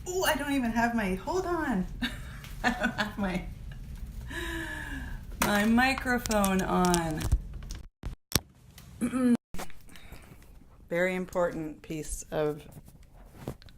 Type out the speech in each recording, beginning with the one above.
Oh, I don't even have my, hold on. I don't have my microphone on. Very important piece of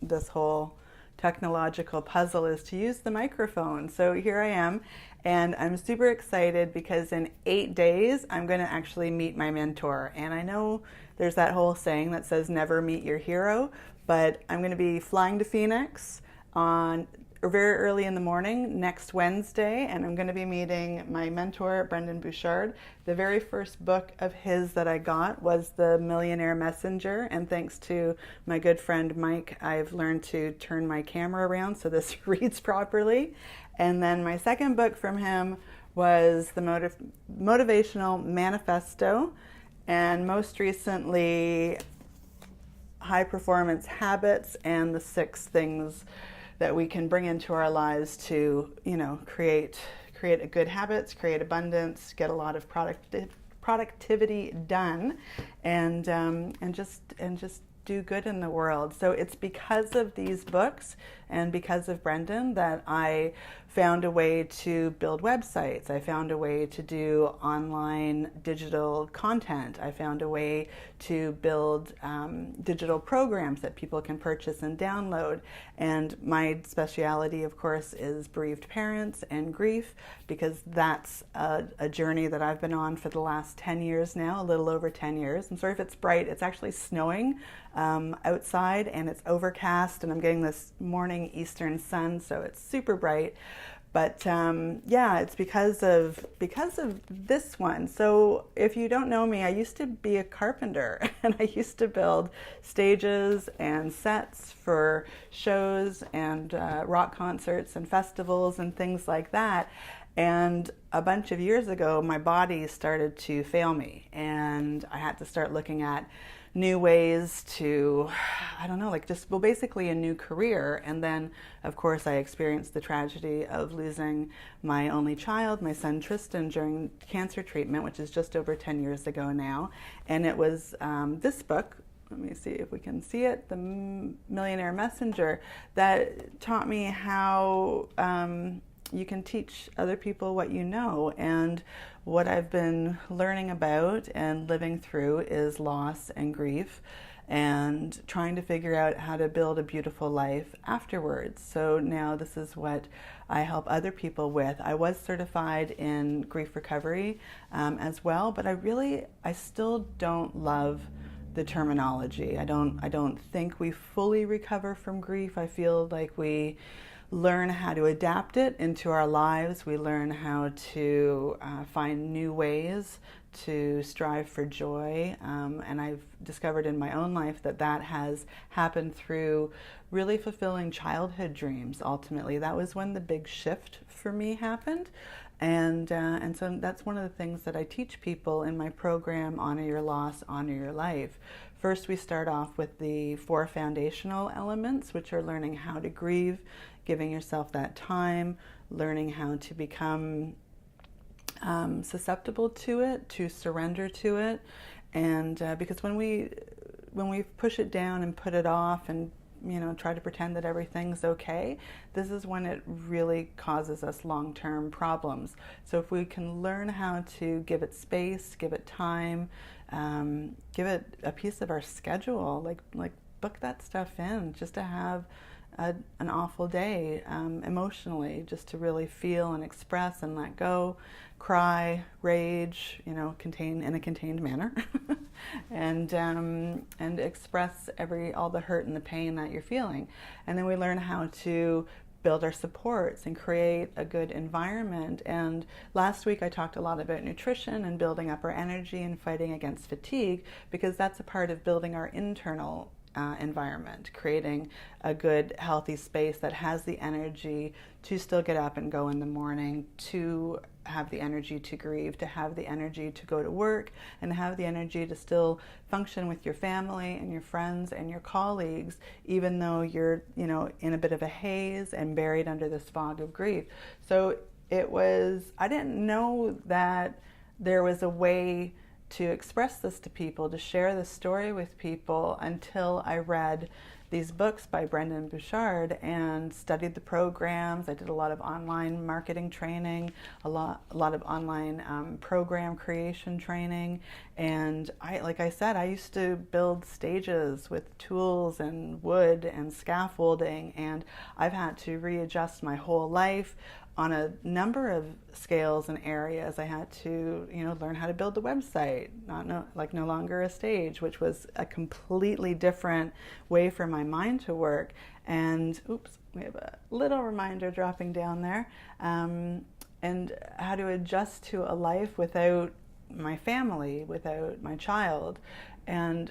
this whole technological puzzle is to use the microphone. So here I am, and I'm super excited because in 8 days I'm going to actually meet my mentor. And I know there's that whole saying that says never meet your hero, but I'm going to be flying to Phoenix on very early in the morning next Wednesday, and I'm going to be meeting my mentor, Brendon Burchard. The very first book of his that I got was The Millionaire Messenger, and thanks to my good friend Mike, I've learned to turn my camera around so this reads properly. And then my second book from him was the Motivational Manifesto, and most recently, High Performance Habits and the 6 things that we can bring into our lives to, create a good habits, create abundance, get a lot of productivity done, and just do good in the world. So it's because of these books and because of Brendon that I found a way to build websites. I found a way to do online digital content. I found a way to build digital programs that people can purchase and download. And my speciality, of course, is bereaved parents and grief, because that's a journey that I've been on for the last 10 years now, a little over 10 years. I'm sorry if it's bright. It's actually snowing outside, and it's overcast, and I'm getting this morning eastern sun, so it's super bright. But yeah, it's because of this one. So if you don't know me, I used to be a carpenter, and I used to build stages and sets for shows and rock concerts and festivals and things like that. And a bunch of years ago, my body started to fail me, and I had to start looking at new ways to, I don't know, basically a new career. And then, of course, I experienced the tragedy of losing my only child, my son Tristan, during cancer treatment, which is just over 10 years ago now. And it was this book, let me see if we can see it, The Millionaire Messenger, that taught me how you can teach other people what you know. And what I've been learning about and living through is loss and grief, and trying to figure out how to build a beautiful life afterwards. So now this is what I help other people with. I was certified in grief recovery as well, but I still don't love the terminology. I don't think we fully recover from grief. I feel like we learn how to adapt it into our lives. We learn how to find new ways to strive for joy. And I've discovered in my own life that has happened through really fulfilling childhood dreams. Ultimately, that was when the big shift for me happened. And so that's one of the things that I teach people in my program, Honor Your Loss, Honor Your Life. First, we start off with the 4 foundational elements, which are learning how to grieve, giving yourself that time, learning how to become susceptible to it, to surrender to it. And because when we push it down and put it off and try to pretend that everything's okay, this is when it really causes us long-term problems. So if we can learn how to give it space, give it time, give it a piece of our schedule, like book that stuff in, just to have an awful day emotionally, just to really feel and express and let go, cry, rage, contain in a contained manner, and express all the hurt and the pain that you're feeling. And then we learn how to build our supports and create a good environment. And last week I talked a lot about nutrition and building up our energy and fighting against fatigue, because that's a part of building our internal environment, creating a good, healthy space that has the energy to still get up and go in the morning, to have the energy to grieve, to have the energy to go to work, and have the energy to still function with your family and your friends and your colleagues, even though you're, in a bit of a haze and buried under this fog of grief. So I didn't know that there was a way to express this to people, to share this story with people, until I read these books by Brendon and Burchard and studied the programs. I did a lot of online marketing training, a lot of online program creation training. And like I said, I used to build stages with tools and wood and scaffolding, and I've had to readjust my whole life on a number of scales and areas. I had to, learn how to build the website, no longer a stage, which was a completely different way for my mind to work. And oops, we have a little reminder dropping down there. And how to adjust to a life without my family, without my child. And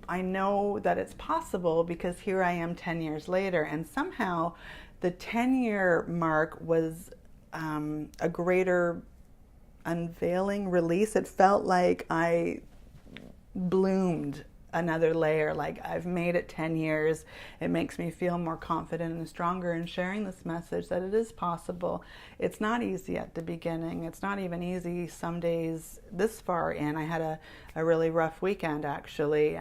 I know that it's possible because here I am 10 years later, and somehow the 10-year mark was a greater unveiling release. It felt like I bloomed another layer, like I've made it 10 years. It makes me feel more confident and stronger in sharing this message that it is possible. It's not easy at the beginning. It's not even easy some days this far in. I had a really rough weekend, actually,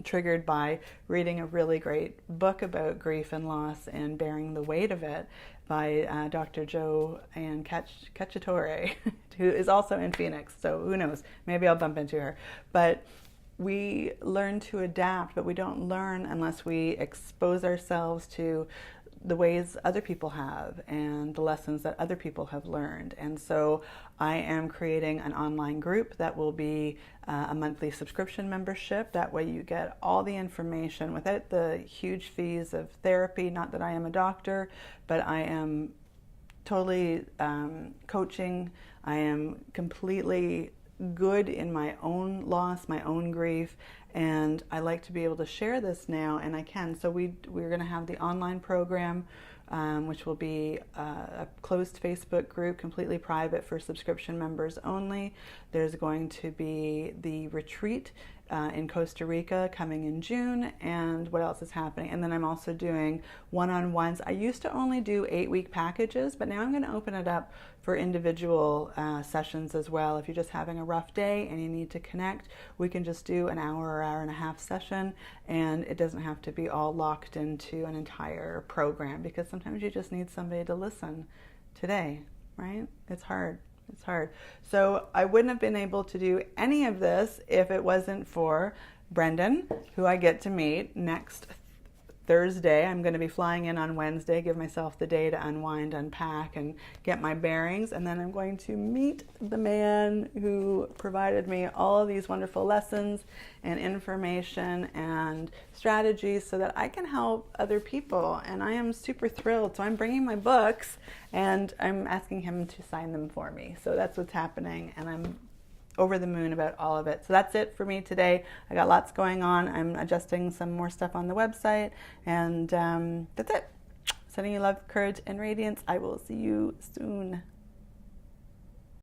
triggered by reading a really great book about grief and loss and bearing the weight of it by Dr. Joanne Cacciatore, who is also in Phoenix. So who knows? Maybe I'll bump into her. But we learn to adapt, but we don't learn unless we expose ourselves to the ways other people have and the lessons that other people have learned. And so I am creating an online group that will be a monthly subscription membership. That way you get all the information without the huge fees of therapy. Not that I am a doctor, but I am totally coaching. I am completely good in my own loss, my own grief, and I like to be able to share this now, and I can. So we're going to have the online program, which will be a closed Facebook group, completely private for subscription members only. There's going to be the retreat in Costa Rica coming in June, and what else is happening? And then I'm also doing one-on-ones. I used to only do 8-week packages, but now I'm going to open it up for individual sessions as well. If you're just having a rough day and you need to connect, we can just do an hour or hour and a half session, and it doesn't have to be all locked into an entire program, because sometimes you just need somebody to listen today, right? It's hard. It's hard. So I wouldn't have been able to do any of this if it wasn't for Brendon, who I get to meet next Thursday. I'm going to be flying in on Wednesday, give myself the day to unwind, unpack, and get my bearings. And then I'm going to meet the man who provided me all of these wonderful lessons and information and strategies so that I can help other people. And I am super thrilled. So I'm bringing my books and I'm asking him to sign them for me. So that's what's happening. And I'm over the moon about all of it. So that's it for me today. I got lots going on. I'm adjusting some more stuff on the website, and that's it. Sending you love, courage, and radiance. I will see you soon.